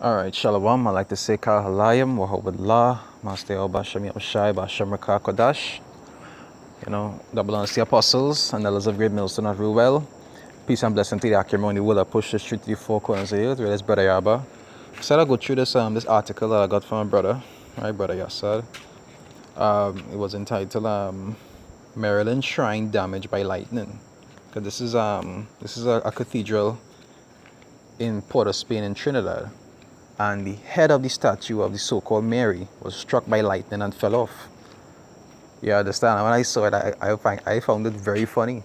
Alright, Shalom. I like to say Kal Halayim, Wahabadullah, Master El Basham Yamshai, Basham Rakah Kodash. Double honors to the apostles and elders of Great Millstone of Ruel. Peace and blessing to the Akimoni will that push the street to the four corners of the earth. Whereas Brother Yaba. So I go through this article that I got from my brother, right, Brother Yassad. It was entitled Maryland Shrine Damaged by Lightning. Because this is a cathedral in Port of Spain in Trinidad. And the head of the statue of the so-called Mary was struck by lightning and fell off. You understand? And when I saw it, I found it very funny.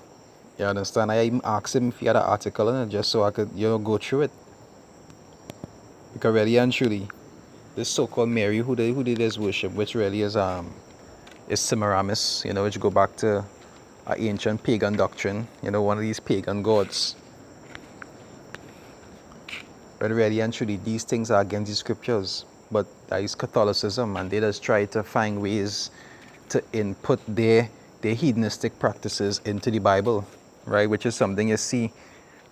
You understand? I even asked him if he had an article in it just so I could, go through it. Because really and truly, this so-called Mary who did his worship, which really is Semiramis, which go back to an ancient pagan doctrine, one of these pagan gods. But really and truly, these things are against the scriptures. But that is Catholicism, and they just try to find ways to input their hedonistic practices into the Bible, right? Which is something you see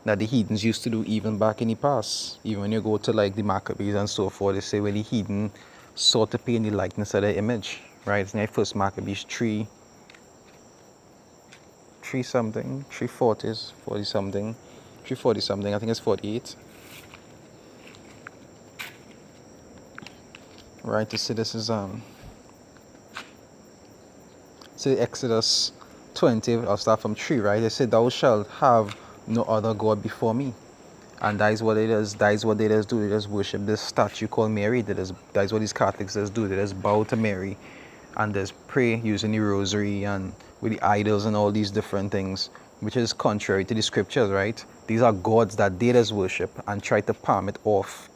that the heathens used to do even back in the past. Even when you go to like the Maccabees and so forth, they say when the heathen sought to paint the likeness of their image, right? It's in the first Maccabees 3 something, 340s, 40 something, 340 something, I think it's 48. Right, to see this is Exodus 20, I'll start from 3, right? They say, thou shalt have no other God before me. And that is what it is. That is what they just do. They just worship this statue called Mary. That is what these Catholics just do. They just bow to Mary and just pray using the rosary and with the idols and all these different things, which is contrary to the scriptures, right? These are gods that they just worship and try to palm it off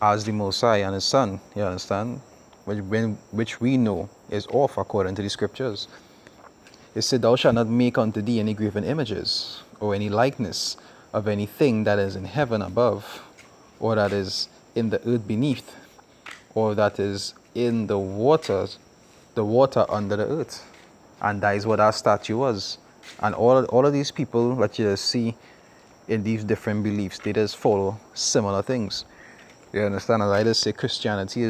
as the Messiah and his son, you understand? Which we know is off according to the scriptures. It said, thou shalt not make unto thee any graven images, or any likeness of anything that is in heaven above, or that is in the earth beneath, or that is in the water under the earth. And that is what our statue was. And all of these people that you see in these different beliefs, they just follow similar things. You understand? As I just say, Christianity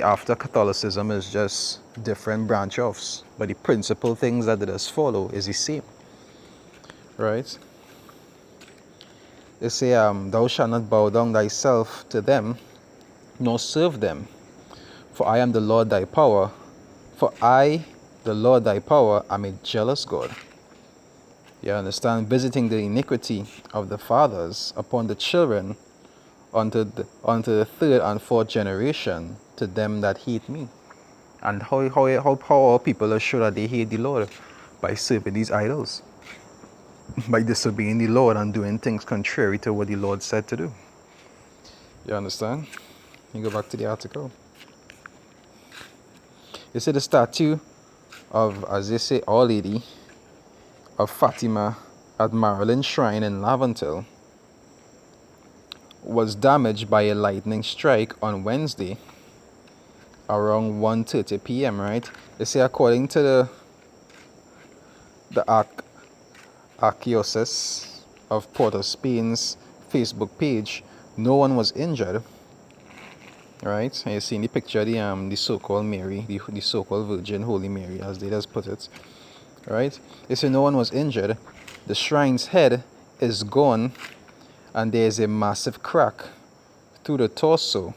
after Catholicism is just different branch offs, but the principal things that they just follow is the same, right? They say, thou shalt not bow down thyself to them, nor serve them, for I am the Lord thy power, for I, the Lord thy power, am a jealous God. You understand? Visiting the iniquity of the fathers upon the children, unto the third and fourth generation, to them that hate me. And how are people are sure that they hate the Lord? By serving these idols, by disobeying the Lord and doing things contrary to what the Lord said to do. You understand? You go back to the article. They say the statue of, as they say, Our Lady of Fatima at Maryland Shrine in Laventille was damaged by a lightning strike on Wednesday around 1:30 p.m., right? They say according to the Archdiocese of Port of Spain's Facebook page, no one was injured, right? And you see in the picture the so-called Mary, the so-called Virgin Holy Mary, as they just put it, right? They say no one was injured. The shrine's head is gone, and there is a massive crack through the torso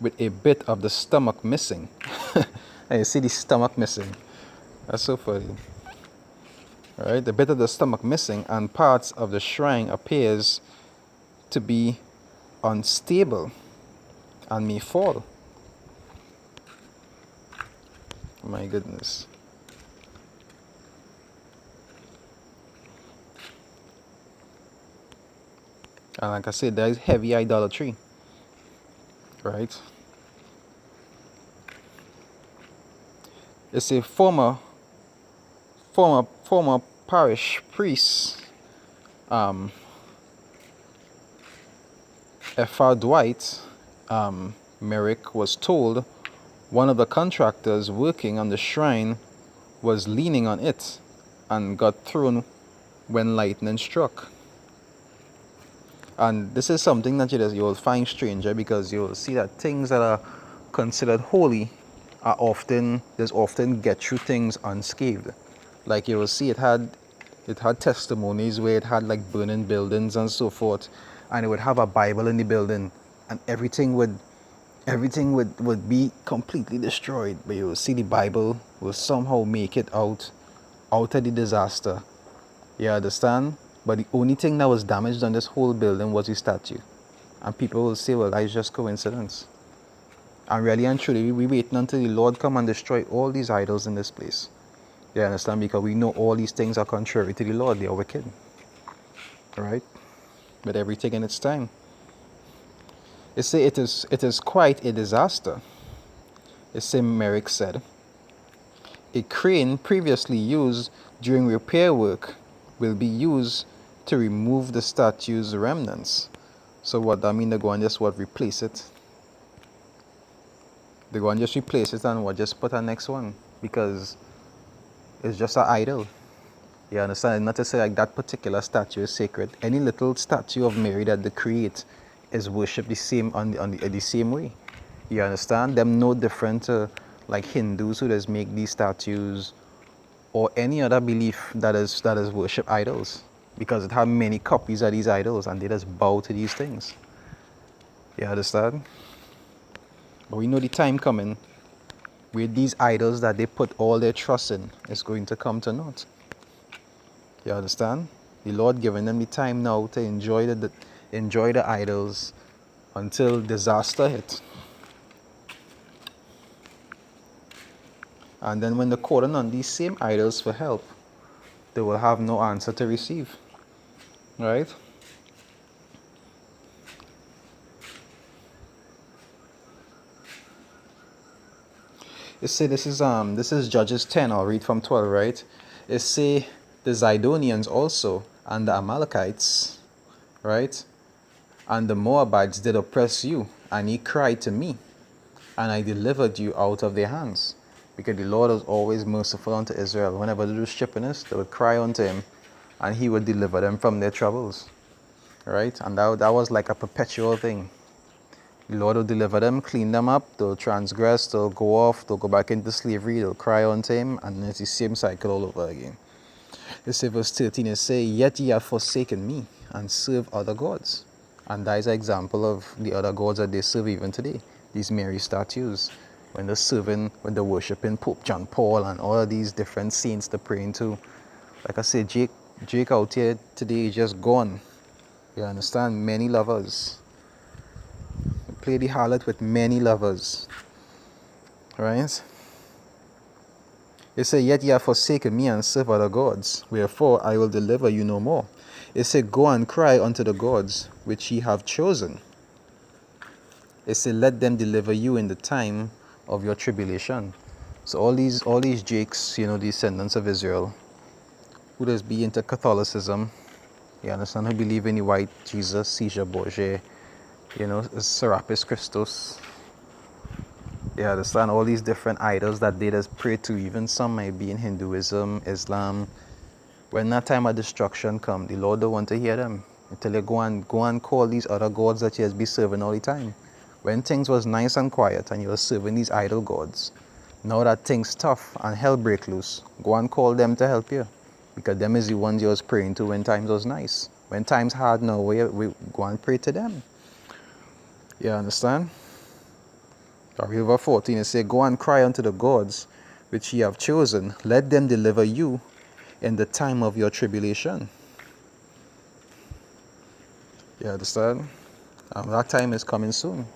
with a bit of the stomach missing. And you see the stomach missing. That's so funny. Right? The bit of the stomach missing, and parts of the shrine appears to be unstable and may fall. My goodness. And like I said, there is heavy idolatry, right? It's a former parish priest, F.R. Dwight Merrick, was told one of the contractors working on the shrine was leaning on it and got thrown when lightning struck. And this is something that you'll find stranger, because you'll see that things that are considered holy there's often get through things unscathed. Like you will see it had testimonies where it had like burning buildings and so forth, and it would have a Bible in the building, and everything would be completely destroyed, but you will see the Bible will somehow make it out of the disaster. You understand? But the only thing that was damaged on this whole building was the statue. And people will say, well, that's just coincidence. And really and truly, we waiting until the Lord come and destroy all these idols in this place. You understand? Because we know all these things are contrary to the Lord. They are wicked. Right? But everything in its time. It say it is quite a disaster. It say Merrick said, a crane previously used during repair work will be used to remove the statue's remnants. So what that mean? They go and just replace it. They go and just replace it and just put a next one, because it's just an idol. You understand? Not to say like that particular statue is sacred. Any little statue of Mary that they create is worshipped the same the same way. You understand? Them no different to like Hindus who just make these statues, or any other belief that is worship idols, because it have many copies of these idols and they just bow to these things. You understand? But we know the time coming where these idols that they put all their trust in is going to come to naught. You understand? The Lord giving them the time now to enjoy the idols until disaster hit. And then when they're calling on these same idols for help, they will have no answer to receive. Right? It say this is Judges 10. I'll read from 12, right? It say the Zidonians also and the Amalekites, right? And the Moabites did oppress you, and ye cried to me, and I delivered you out of their hands. Because the Lord was always merciful unto Israel. Whenever they do strippiness, they would cry unto him, and he would deliver them from their troubles. Right? And that was like a perpetual thing. The Lord will deliver them, clean them up, they'll transgress, they'll go off, they'll go back into slavery, they'll cry unto him, and it's the same cycle all over again. It says verse 13, it says, yet ye have forsaken me, and serve other gods. And that is an example of the other gods that they serve even today. These Mary statues. When they're worshiping Pope John Paul and all of these different saints they're praying to. Like I said, Jake out here today is just gone. You understand? Many lovers. Play the harlot with many lovers. Right? It said, yet ye have forsaken me and serve other gods. Wherefore I will deliver you no more. It said, go and cry unto the gods which ye have chosen. It said, let them deliver you in the time of your tribulation. So all these Jakes, descendants of Israel, who does be into Catholicism, you understand, who believe in the white Jesus, Caesar Borgia, Serapis Christus. You understand, all these different idols that they just pray to, even some might be in Hinduism, Islam. When that time of destruction come, the Lord don't want to hear them. Until you go and call these other gods that you has be serving all the time. When things was nice and quiet and you were serving these idol gods, now that things tough and hell break loose, go and call them to help you. Because them is the ones you was praying to when times was nice. When times hard now, we go and pray to them. You understand? Verse 14, it says, go and cry unto the gods which ye have chosen. Let them deliver you in the time of your tribulation. You understand? That time is coming soon.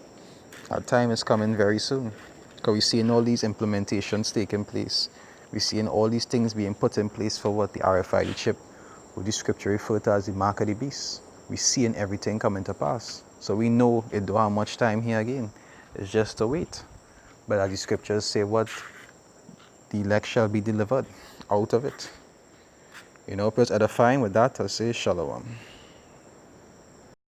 That time is coming very soon. Because we're seeing all these implementations taking place. We're seeing all these things being put in place for what the RFID chip, what the scripture referred to as the mark of the beast. We're seeing everything coming to pass. So we know it don't have much time here again. It's just to wait. But as the scriptures say, what? The elect shall be delivered out of it. It's edifying. With that, I say shalom.